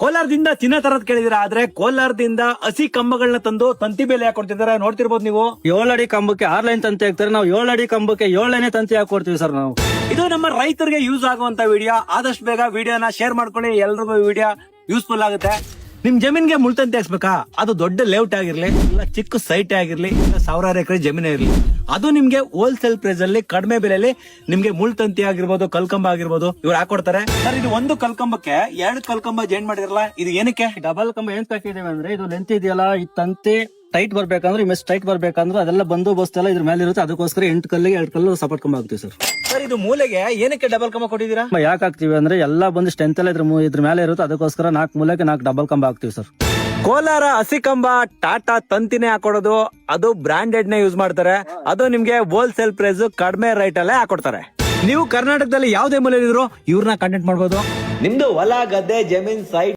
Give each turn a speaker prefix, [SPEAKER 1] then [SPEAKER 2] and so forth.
[SPEAKER 1] ಕೋಲಾರದಿಂದ ಚಿನ್ನ ತರದ್ ಕೇಳಿದಿರಾ, ಆದ್ರೆ ಕೋಲಾರದಿಂದ ಹಸಿ ಕಂಬಗಳನ್ನ ತಂದು ತಂತಿ ಬೇಲಿ ಹಾಕೊಡ್ತಿದಾರೆ, ನೋಡ್ತಿರ್ಬೋದು ನೀವು.
[SPEAKER 2] 7 ಅಡಿ ಕಂಬಕ್ಕೆ 6 ಲೈನ್ ತಂತಿ ಹಾಕ್ತಾರೆ, ನಾವು 7 ಅಡಿ ಕಂಬಕ್ಕೆ 7 ಲೈನ್ ತಂತಿ ಹಾಕೊಡ್ತೀವಿ ಸರ್ ನಾವು.
[SPEAKER 1] ಇದು ನಮ್ಮ ರೈತರಿಗೆ ಯೂಸ್ ಆಗುವಂತ ವಿಡಿಯೋ. ಆದಷ್ಟು ಬೇಗ ವಿಡಿಯೋನ ಶೇರ್ ಮಾಡ್ಕೊಳ್ಳಿ, ಎಲ್ರಿಗೂ ವಿಡಿಯೋ ಯೂಸ್ಫುಲ್ ಆಗುತ್ತೆ. ನಿಮ್ ಜಮೀನ್ಗೆ ಮುಳ್ತಂತಿ ಹಾಕ್ಸ್ಬೇಕಾ? ಅದು ದೊಡ್ಡ ಲೇಔಟ್ ಆಗಿರ್ಲಿ, ಇಲ್ಲ ಚಿಕ್ಕ ಸೈಟ್ ಆಗಿರ್ಲಿ, ಇಲ್ಲ ಸಾವಿರಾರು ಎಕರೆ ಜಮೀನೇ ಇರ್ಲಿ, ಅದು ನಿಮ್ಗೆ ಹೋಲ್ಸೇಲ್ ಪ್ರೈಸ್ ಅಲ್ಲಿ ಕಡಿಮೆ ಬೆಲೆಯಲ್ಲಿ ನಿಮ್ಗೆ ಮುಳ್ತಂತಿ ಆಗಿರ್ಬೋದು, ಕಲ್ಕಂಬ ಆಗಿರ್ಬೋದು ಇವ್ರು ಹಾಕೊಡ್ತಾರೆ. ಸರ್, ಇದು ಒಂದು ಕಲ್ಕಂಬಕ್ಕೆ 2 ಕಲ್ಕಂಬ ಜಾಯಿನ್ ಮಾಡಿರಲ್ಲ, ಇದು ಏನಕ್ಕೆ?
[SPEAKER 2] ಡಬಲ್ ಕಂಬ ಏನ್ ಹಾಕಿದೇವೆ ಅಂದ್ರೆ, ಇದು ಲೆಂತ್ ಇದೆಯಲ್ಲ, ಈ ತಂತಿ ಟೈಟ್ ಬರ್ಬೇಕಂದ್ರೆ, ಈ ಸ್ಟ್ರೈಟ್ ಬರ್ಬೇಕಂದ್ರೆ ಅದೆಲ್ಲ ಬಂದೋಬಸ್ತ್ ಎಲ್ಲ ಇದ್ರ ಮೇಲೆ ಇರುತ್ತೆ. ಅದಕ್ಕೋಸ್ಕರ 8 ಕಲ್ಲಿಗೆ 2 ಕಲ್ಲು ಸಪೋರ್ಟ್ ಕಂಬ ಹಾಕ್ತಿವಿ ಸರ್.
[SPEAKER 1] ಸರ್, ಇದು ಮೂಲೆಗೆ ಏನಕ್ಕೆ ಡಬಲ್ ಕಂಬ ಕೊಟ್ಟಿದ್ದೀರಾ?
[SPEAKER 2] ಯಾಕೆ ಹಾಕ್ತಿವಿ ಅಂದ್ರೆ, ಎಲ್ಲ ಬಂದು ಸ್ಟ್ರೆಂತ್ ಎಲ್ಲ ಇದ್ರ ಮೇಲೆ ಇರುತ್ತೆ. ಅದಕ್ಕೋಸ್ಕರ 4 ಮೂಲೆಗೆ 4 ಡಬಲ್ ಕಂಬ ಹಾಕ್ತಿವಿ ಸರ್.
[SPEAKER 1] ಕೋಲಾರ ಹಸಿ ಕಂಬ ಟಾಟಾ ತಂತಿನೇ ಹಾಕೊಡೋದು, ಅದು ಬ್ರಾಂಡೆಡ್ ನೇ ಯೂಸ್ ಮಾಡ್ತಾರೆ. ಅದು ನಿಮ್ಗೆ ಹೋಲ್ಸೇಲ್ ಪ್ರೈಸ್ ಕಡಿಮೆ ರೇಟ್ ಅಲ್ಲೇ ಹಾಕೊಡ್ತಾರೆ. ನೀವು ಕರ್ನಾಟಕದಲ್ಲಿ ಯಾವುದೇ ಮೂಲೆಯಲ್ಲಿದ್ರು ಇವ್ರನ್ನ ಕಾಂಟ್ಯಾಕ್ಟ್ ಮಾಡಬಹುದು. ನಿಮ್ದು ಹೊಲ ಗದ್ದೆ ಜಮೀನ್ ಸೈಟ್